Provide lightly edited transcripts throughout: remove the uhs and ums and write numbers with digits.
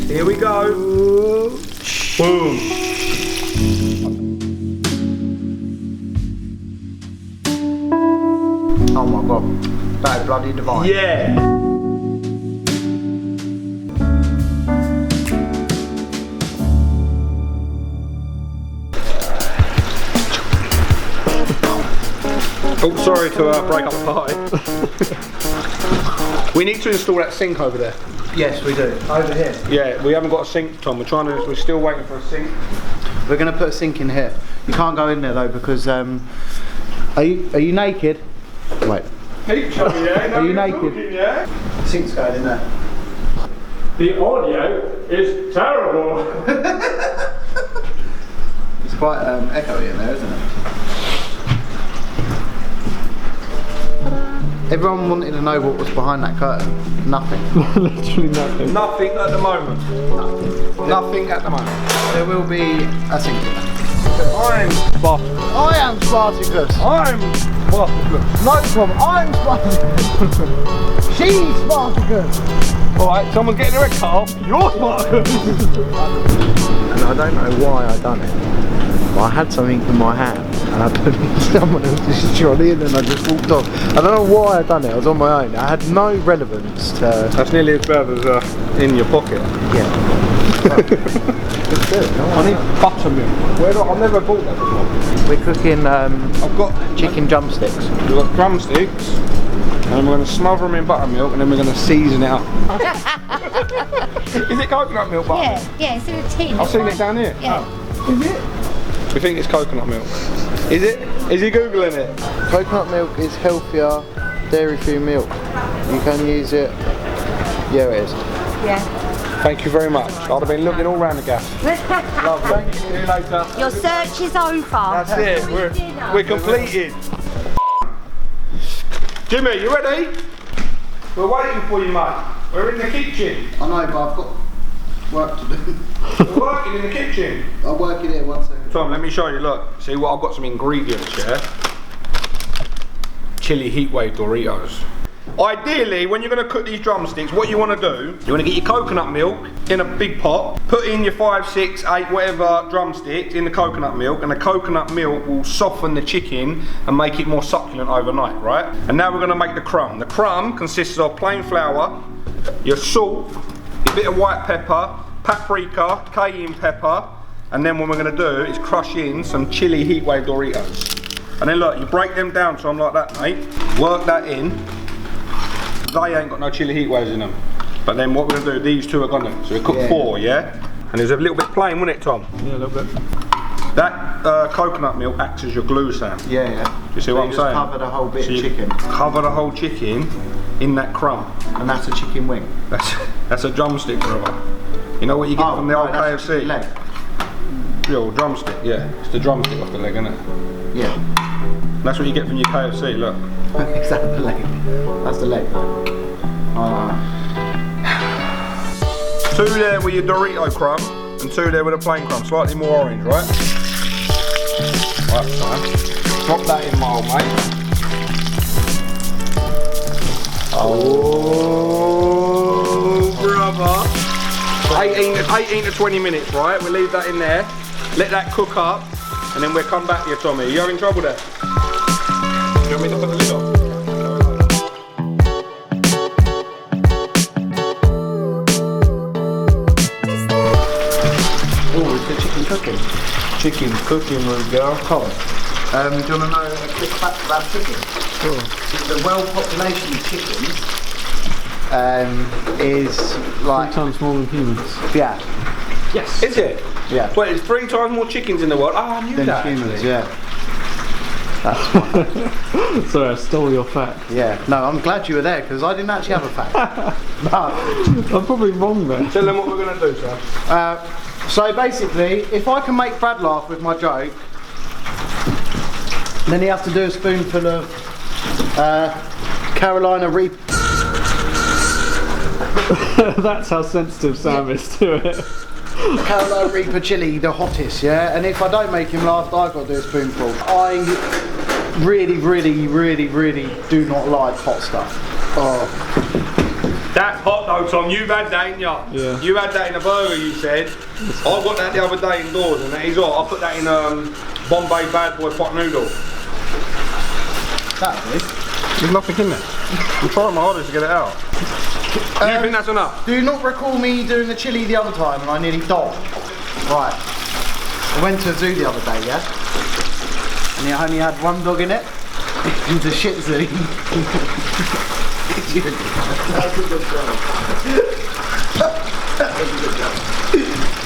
Here we go. Boom. Oh my god, that is bloody divine. Yeah. Oh, sorry to break up the party. We need to install that sink over there. Yes, we do. Over here. Yeah, we haven't got a sink, Tom. We're still waiting for a sink. We're going to put a sink in here. You can't go in there though because are you naked? Wait. Are you naked? Cooking, yeah? The sink's going in there. The audio is terrible. It's quite echoey in there, isn't it? Everyone wanted to know what was behind that curtain. Nothing. Literally nothing. Nothing at the moment. Nothing at the moment. There will be a sink in there. I'm Spartacus. I am Spartacus. I'm Spartacus. No problem. I'm Spartacus. She's Spartacus. Alright, someone's getting a red cut off. You're Spartacus. And I don't know why I done it. But I had something in my hand and I put it in someone else's trolley and then I just walked off. I don't know why I done it. I was on my own. I had no relevance to. That's nearly as bad as in your pocket. Yeah. It's good. No, I need buttermilk. I've never bought that before. We're cooking I've got chicken drumsticks. We've got drumsticks, and we're going to smother them in buttermilk, and then we're going to season it up. Is it coconut milk buttermilk? Yeah, it's in a tin. I've seen it down here. Yeah. Oh. Is it? We think it's coconut milk. Is it? Is he googling it? Coconut milk is healthier dairy-free milk. You can use it. Yeah, it is. Yeah. Thank you very much. I'd have been looking all round the gas. Lovely. Thank you. See you later. Your search is over. That's it. We're completed. Jimmy, you ready? We're waiting for you, mate. We're in the kitchen. I know, but I've got work to do. We're working in the kitchen. I'll work in here 1 second. Tom, let me show you. Look, see what I've got some ingredients here. Chili heatwave Doritos. Ideally, when you're going to cook these drumsticks, what you want to do, you want to get your coconut milk in a big pot, put in your 5, 6, 8, whatever drumsticks in the coconut milk, and the coconut milk will soften the chicken and make it more succulent overnight, right? And now we're going to make the crumb. The crumb consists of plain flour, your salt, a bit of white pepper, paprika, cayenne pepper, and then what we're going to do is crush in some chili heatwave Doritos. And then look, you break them down to them like that, mate. Work that in. They ain't got no chili heat waves in them. But then what we're going to do, these two are going to. So we cook 4, yeah? And there's a little bit plain, wasn't it, Tom? Yeah, a little bit. That coconut milk acts as your glue, Sam. Yeah, yeah. Do you see what I'm saying? Cover the whole bit So of you chicken. Cover the whole chicken in that crumb. And that's a chicken wing. That's a drumstick, brother. You know what you get from the old KFC? Leg. Yeah, well, drumstick, yeah. It's the drumstick off the leg, isn't it? Yeah. That's what you get from your KFC, look. Is that the leg? That's the leg. Oh. 2 there with your Dorito crumb, and 2 there with a plain crumb. Slightly more orange, right? Right, fine. Drop that in, my old mate. Oh, brother. 18 to 20 minutes, right? We'll leave that in there. Let that cook up, and then we'll come back to you, Tommy. Are you having trouble there? Do you want me to put the lid on? Chicken cooking room, girl. Colin, do you want to know a quick fact about chicken? Sure. The world population of chickens is like 3 times more than humans. Yeah. Yes. Is it? Yeah. Wait, there's 3 times more chickens in the world. Oh, I knew Than that. humans, Actually. yeah. That's why. Sorry, I stole your fact. Yeah. No, I'm glad you were there because I didn't actually have a fact. But I'm probably wrong there. Tell them what we're going to do, sir. so basically, if I can make Brad laugh with my joke, then he has to do a spoonful of Carolina Reaper. That's how sensitive Sam is to it. Carolina Reaper chili, the hottest, yeah? And if I don't make him laugh, I've got to do a spoonful. I really do not like hot stuff. Oh. That's hot though, Tom. You've had that, ain't ya? Yeah. You had that in a burger, you said. I got that the other day indoors, and that is hot. I put that in Bombay Bad Boy pot noodle. That is. There's nothing in there. I'm trying my hardest to get it out. Do you think that's enough? Do you not recall me doing the chili the other time and I nearly died? Right. I went to a zoo the other day, yeah? And it only had one dog in it. It was a shih tzu. That's a good joke.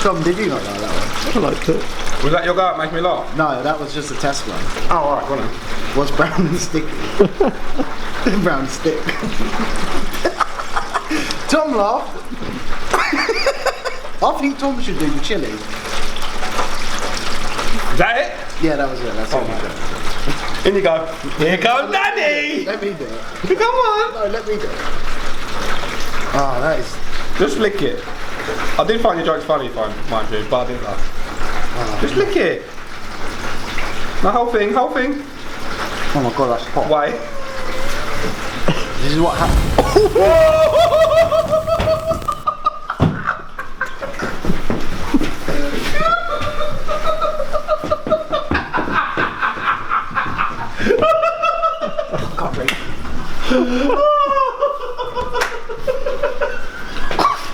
Tom, did you not know that one? I liked it. Was that your go? It makes me laugh. No, that was just a test one. Oh, alright, go on then. What's brown and sticky? Brown stick. Tom laughed. I think Tom should do the chili. Is that it? Yeah, that was it. That's it. In you go. Here goes Daddy! Let me do it. Come on! No, let me do it. Oh, that is. Just lick it. I did find your jokes funny, mind you, but I didn't laugh. Just lick it. The whole thing, whole thing. Oh my god, that's hot. Wait. This is what happened.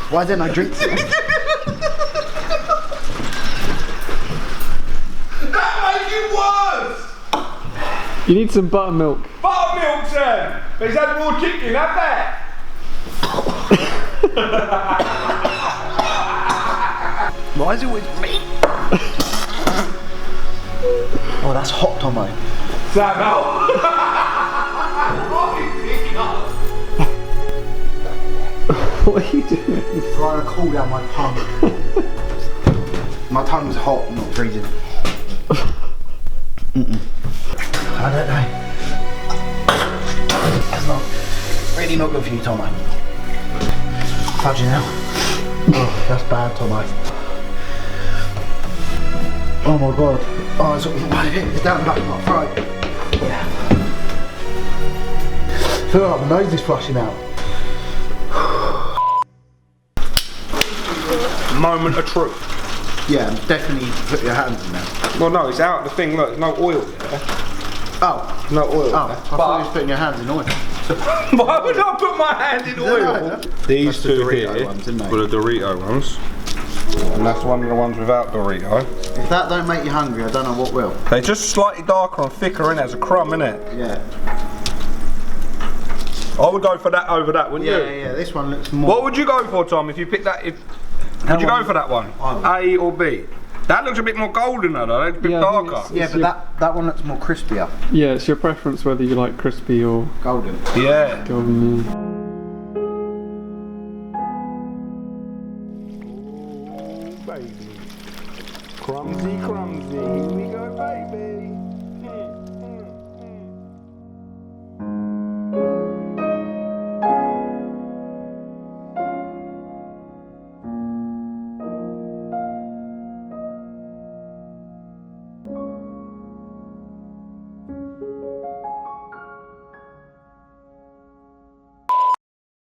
Why didn't I drink some? That makes it worse! You need some buttermilk. Buttermilk, Sam! But he's had raw chicken, have that! Why is it always me? Oh, that's hot, Tomo. Sam, out! What are you doing? It's trying to cool down my tongue. My tongue's hot, I'm not freezing. I don't know. That's not really not good for you, Tomo. Fudging now. Oh, that's bad, Tomo. Oh my god. Oh, it's down the back of my throat. Yeah. I feel like my nose is flushing out. Moment of truth. Yeah, definitely put your hands in there. Well, no, it's out the thing. Look, there's no oil there. Oh. No oil Oh, I there. thought you was putting your hands in oil. Why would I put my hand in oil? No. These That's the two Dorito here ones, isn't they? were the Dorito ones. And that's one of the ones without Dorito. If that don't make you hungry, I don't know what will. They're just slightly darker and thicker, innit? As a crumb, innit? Yeah. I would go for that over that, wouldn't you? Yeah, this one looks more. What would you go for, Tom, if you picked that? Would you go for that one? A or B? That looks a bit more golden though, it's a bit Yeah, I think darker. Yeah, but that one looks more crispier. Yeah, it's your preference whether you like crispy or Golden. Yeah. golden.